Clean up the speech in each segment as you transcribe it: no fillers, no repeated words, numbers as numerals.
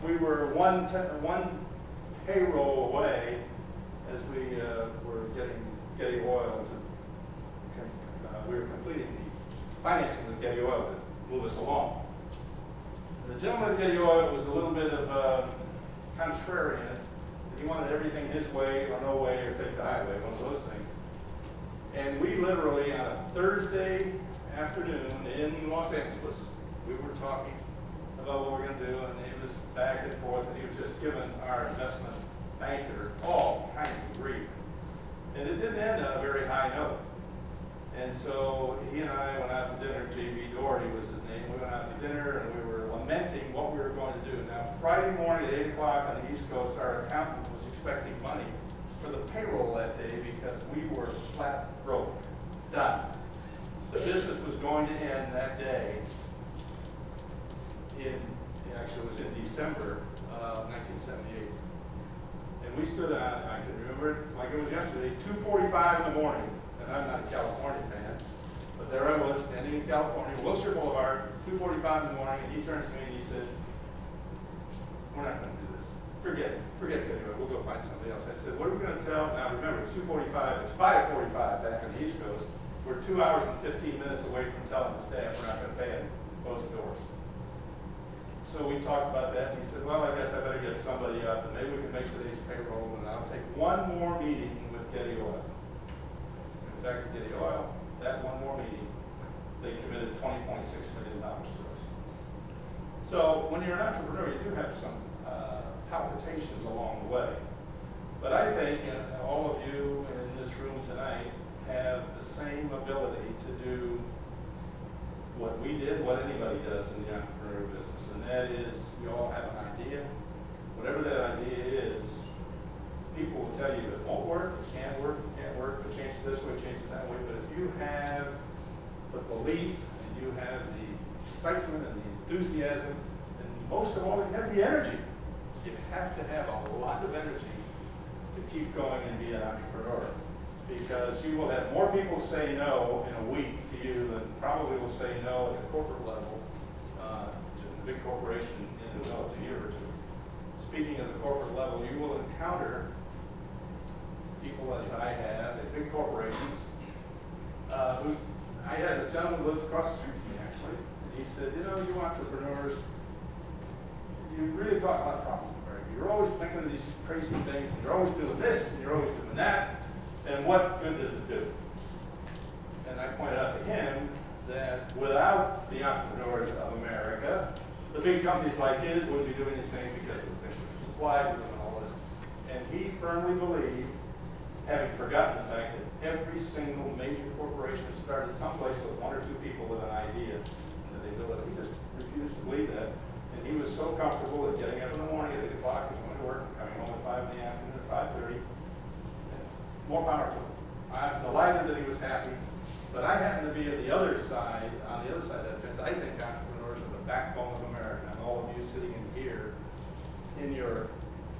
we were one payroll away as we were getting oil to, we were completing the financing with Getty Oil to move us along. And the gentleman at Getty Oil was a little bit of contrarian. He wanted everything his way or no way or take the highway, one of those things. And we literally, on a Thursday afternoon in Los Angeles, we were talking about what we're going to do, and he was back and forth, and he was just giving our investment banker all kinds of grief. And it didn't end on a very high note. And so he and I went out to dinner. J.B. Doherty was his name. We went out to dinner, and we were lamenting what we were going to do. Now, Friday morning at 8 o'clock on the East Coast, our accountant was expecting money for the payroll that day because we were flat broke, done. The business was going to end that day. Actually, it was in December of 1978. And we stood on, I can remember it like it was yesterday, 2:45 in the morning. And I'm not a California fan, but there I was standing in California, Wilshire Boulevard, 2:45 in the morning, and he turns to me and he said, "We're not going to do this. Forget it anyway. We'll go find somebody else." I said, "What are we going to tell?" Now remember, it's 2:45. It's 5:45 back on the East Coast. We're 2 hours and 15 minutes away from telling the staff we're not going to pay them, close the doors. So we talked about that, and he said, "Well, I guess I better get somebody up, and maybe we can make today's payroll, and I'll take one more meeting with Getty Oil." Back to Getty Oil, that one more meeting, they committed $20.6 million to us. So when you're an entrepreneur, you do have some palpitations along the way. But I think all of you in this room tonight have the same ability to do what we did, what anybody does in the entrepreneurial business, and that is you all have an idea. Whatever that idea is, people will tell you it won't work, it can't work, but change it this way, change it that way. But if you have the belief, and you have the excitement and the enthusiasm, and most of all, you have the energy. You have to have a lot of energy to keep going and be an entrepreneur. Because you will have more people say no in a week to you than probably will say no at the corporate level to the big corporation in a year or two. Speaking of the corporate level, you will encounter people, as I have, at big corporations. I had a gentleman who lived across the street from me, actually, and he said, "You know, you entrepreneurs, you really cause a lot of problems in America. You're always thinking of these crazy things, and you're always doing this, and you're always doing that, and what good does it do?" And I pointed out to him that without the entrepreneurs of America, the big companies like his wouldn't be doing these things because of the supply and all this. And he firmly believed, having forgotten the fact that every single major corporation started someplace with one or two people with an idea that they built it. He just refused to believe that. And he was so comfortable with getting up in the morning at 8 o'clock and going to work and coming home at 5 in the afternoon at 5:30. More power to him. I'm delighted that he was happy, but I happen to be at the other side, on the other side of that fence. I think entrepreneurs are the backbone of America, and all of you sitting in here in your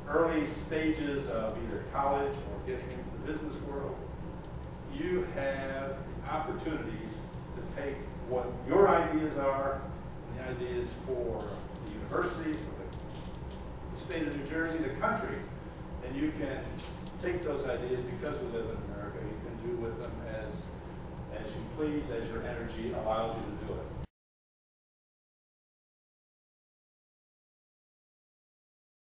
early stages of either college or getting into the business world, you have opportunities to take what your ideas are, and the ideas for the university, for the state of New Jersey, the country, and you can take those ideas, because we live in America, you can do with them as you please, as your energy allows you to do it.